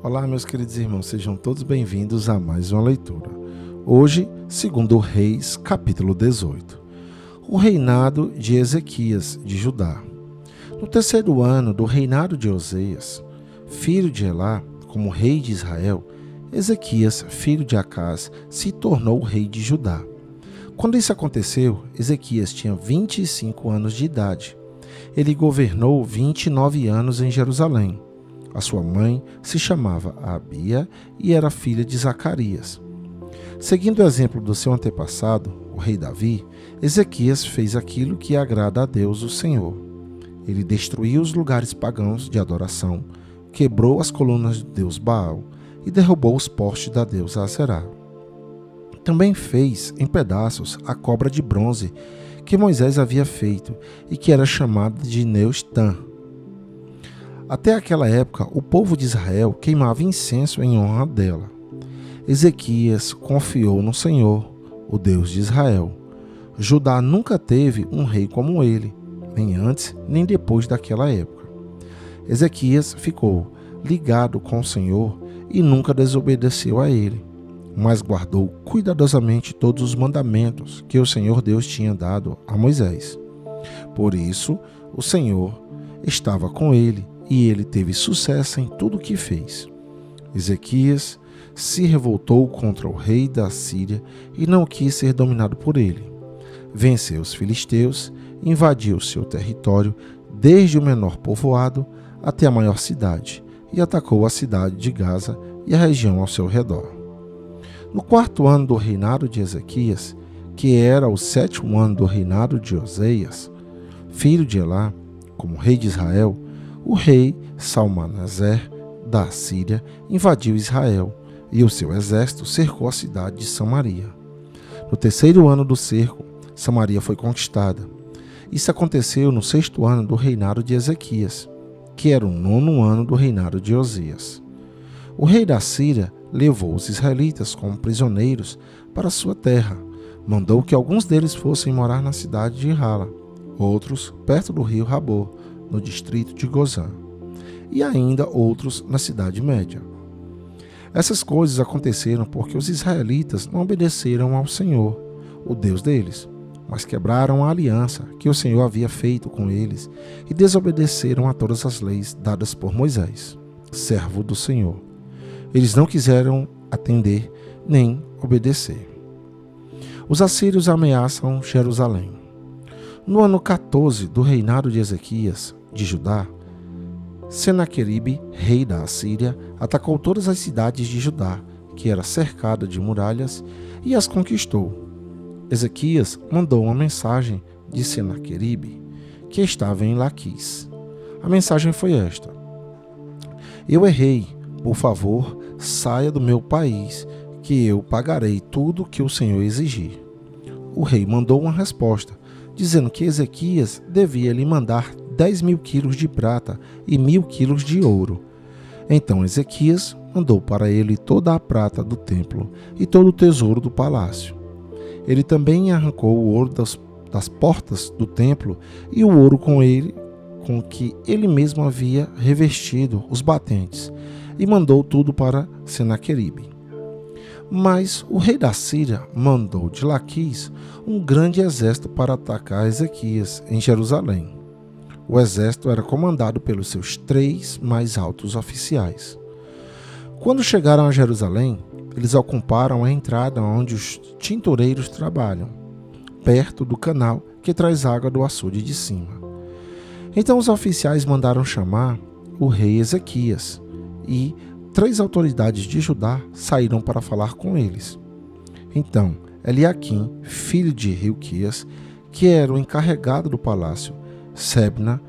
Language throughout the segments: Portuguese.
Olá, meus queridos irmãos, sejam todos bem-vindos a mais uma leitura. Hoje, segundo Reis, capítulo 18. O reinado de Ezequias de Judá. No terceiro ano do reinado de Osias, filho de Elá, como rei de Israel, Ezequias, filho de Acás, se tornou rei de Judá. Quando isso aconteceu, Ezequias tinha 25 anos de idade. Ele governou 29 anos em Jerusalém. A sua mãe se chamava Abia e era filha de Zacarias. Seguindo o exemplo do seu antepassado, o rei Davi, Ezequias fez aquilo que agrada a Deus, o Senhor. Ele destruiu os lugares pagãos de adoração, quebrou as colunas do deus Baal e derrubou os postes da deusa Aserá. Também fez em pedaços a cobra de bronze que Moisés havia feito e que era chamada de Neustã. Até aquela época, o povo de Israel queimava incenso em honra dela. Ezequias confiou no Senhor, o Deus de Israel. Judá nunca teve um rei como ele, nem antes nem depois daquela época. Ezequias ficou ligado com o Senhor e nunca desobedeceu a ele, mas guardou cuidadosamente todos os mandamentos que o Senhor Deus tinha dado a Moisés. Por isso, o Senhor estava com ele e ele teve sucesso em tudo o que fez. Ezequias se revoltou contra o rei da Síria e não quis ser dominado por ele. Venceu os filisteus, invadiu seu território desde o menor povoado até a maior cidade e atacou a cidade de Gaza e a região ao seu redor. No quarto ano do reinado de Ezequias, que era o sétimo ano do reinado de Osias, filho de Elá, como rei de Israel, o rei Salmanaser da Síria invadiu Israel e o seu exército cercou a cidade de Samaria. No terceiro ano do cerco, Samaria foi conquistada. Isso aconteceu no sexto ano do reinado de Ezequias, que era o nono ano do reinado de Osias. O rei da Síria levou os israelitas como prisioneiros para sua terra. Mandou que alguns deles fossem morar na cidade de Rala, outros perto do rio Rabor, no distrito de Gozã, e ainda outros na cidade média. Essas coisas aconteceram porque os israelitas não obedeceram ao Senhor, o Deus deles, mas quebraram a aliança que o Senhor havia feito com eles e desobedeceram a todas as leis dadas por Moisés, servo do Senhor. Eles não quiseram atender nem obedecer. Os assírios ameaçam Jerusalém. No ano 14 do reinado de Ezequias, de Judá, Senaqueribe, rei da Assíria, atacou todas as cidades de Judá, que era cercada de muralhas, e as conquistou. Ezequias mandou uma mensagem de Senaqueribe, que estava em Laquis. A mensagem foi esta: Eu errei, por favor, saia do meu país, que eu pagarei tudo o que o Senhor exigir. O rei mandou uma resposta, dizendo que Ezequias devia lhe mandar 10.000 quilos de prata e 1.000 quilos de ouro. Então Ezequias mandou para ele toda a prata do templo e todo o tesouro do palácio. Ele também arrancou o ouro das portas do templo e o ouro com que ele mesmo havia revestido os batentes, e mandou tudo para Senaqueribe. Mas o rei da Síria mandou de Laquis um grande exército para atacar Ezequias em Jerusalém. O exército era comandado pelos seus 3 mais altos oficiais. Quando chegaram a Jerusalém, eles ocuparam a entrada onde os tintureiros trabalham, perto do canal que traz água do açude de cima. Então os oficiais mandaram chamar o rei Ezequias, e 3 autoridades de Judá saíram para falar com eles. Então Eliaquim, filho de Hilquias, que era o encarregado do palácio, Sebna,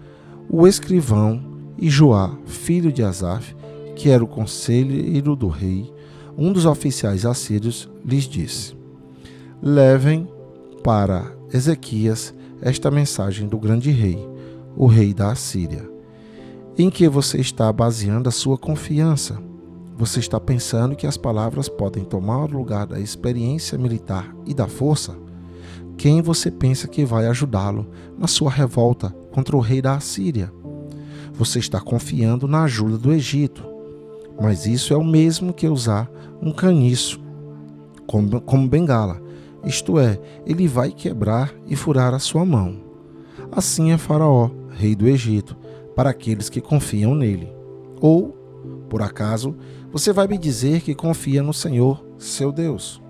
o escrivão, e Joá, filho de Asaf, que era o conselheiro do rei, um dos oficiais assírios, lhes disse: Levem para Ezequias esta mensagem do grande rei, o rei da Assíria. Em que você está baseando a sua confiança? Você está pensando que as palavras podem tomar o lugar da experiência militar e da força? Quem você pensa que vai ajudá-lo na sua revolta contra o rei da Assíria? Você está confiando na ajuda do Egito. mas isso é o mesmo que usar um caniço como bengala, isto é, ele vai quebrar e furar a sua mão. Assim é Faraó, rei do Egito, para aqueles que confiam nele. Ou, por acaso, você vai me dizer que confia no Senhor, seu Deus?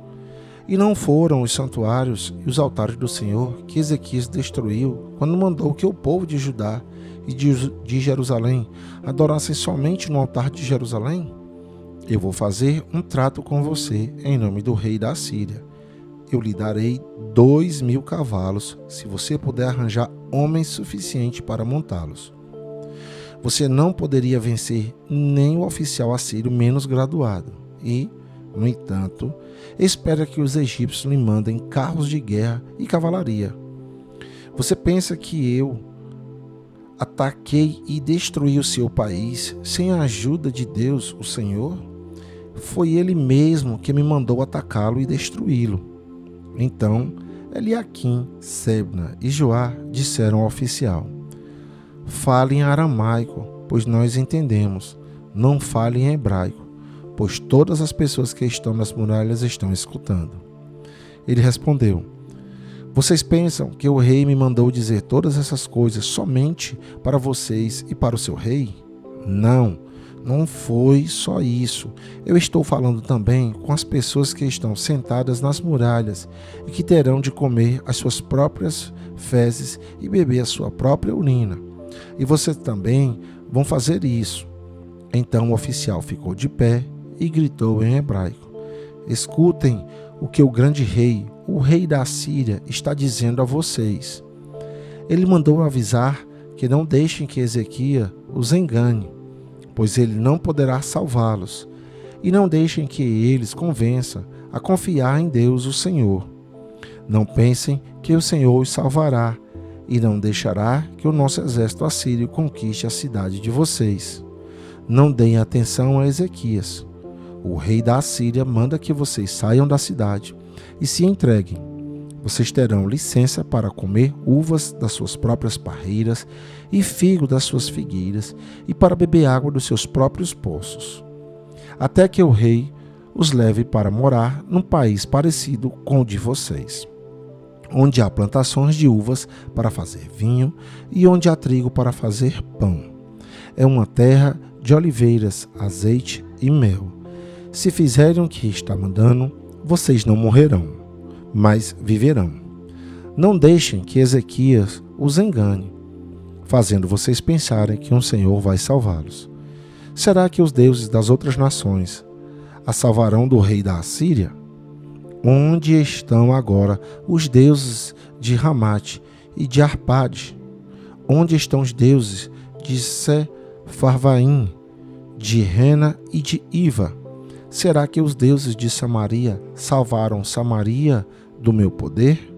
E não foram os santuários e os altares do Senhor que Ezequias destruiu quando mandou que o povo de Judá e de Jerusalém adorassem somente no altar de Jerusalém? Eu vou fazer um trato com você em nome do rei da Assíria. Eu lhe darei 2.000 cavalos, se você puder arranjar homens suficientes para montá-los. Você não poderia vencer nem o oficial assírio menos graduado. E, no entanto, espera que os egípcios lhe mandem carros de guerra e cavalaria. Você pensa que eu ataquei e destruí o seu país sem a ajuda de Deus, o Senhor? Foi ele mesmo que me mandou atacá-lo e destruí-lo. Então, Eliaquim, Sebna e Joá disseram ao oficial: fale em aramaico, pois nós entendemos. Não fale em hebraico, pois todas as pessoas que estão nas muralhas estão escutando. Ele respondeu: vocês pensam que o rei me mandou dizer todas essas coisas somente para vocês e para o seu rei? Não foi só isso. Eu estou falando também com as pessoas que estão sentadas nas muralhas e que terão de comer as suas próprias fezes e beber a sua própria urina. E vocês também vão fazer isso. Então o oficial ficou de pé e gritou em hebraico: escutem o que o grande rei, o rei da Assíria, está dizendo a vocês. Ele mandou avisar que não deixem que Ezequias os engane, pois ele não poderá salvá-los, e não deixem que eles convençam a confiar em Deus, o Senhor. Não pensem que o Senhor os salvará, e não deixará que o nosso exército assírio conquiste a cidade de vocês. Não deem atenção a Ezequias. O rei da Assíria manda que vocês saiam da cidade e se entreguem. Vocês terão licença para comer uvas das suas próprias parreiras e figo das suas figueiras e para beber água dos seus próprios poços, até que o rei os leve para morar num país parecido com o de vocês, onde há plantações de uvas para fazer vinho e onde há trigo para fazer pão. É uma terra de oliveiras, azeite e mel. Se fizerem o que está mandando, vocês não morrerão, mas viverão. Não deixem que Ezequias os engane, fazendo vocês pensarem que um Senhor vai salvá-los. Será que os deuses das outras nações a salvarão do rei da Assíria? Onde estão agora os deuses de Ramate e de Arpade? Onde estão os deuses de Sefarvaim, de Rena e de Iva? Será que os deuses de Samaria salvaram Samaria do meu poder?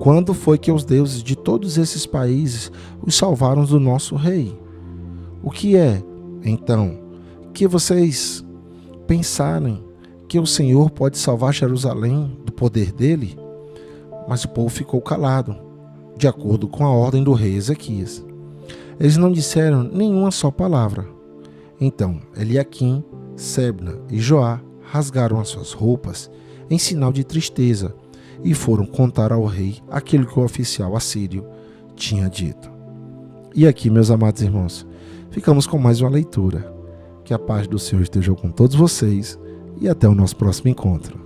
Quando foi que os deuses de todos esses países os salvaram do nosso rei? O que é, então, que vocês pensarem que o Senhor pode salvar Jerusalém do poder dele? Mas o povo ficou calado, de acordo com a ordem do rei Ezequias. Eles não disseram nenhuma só palavra. Então Eliaquim, Sebna e Joá rasgaram as suas roupas em sinal de tristeza e foram contar ao rei aquilo que o oficial assírio tinha dito. E aqui, meus amados irmãos, ficamos com mais uma leitura. Que a paz do Senhor esteja com todos vocês e até o nosso próximo encontro.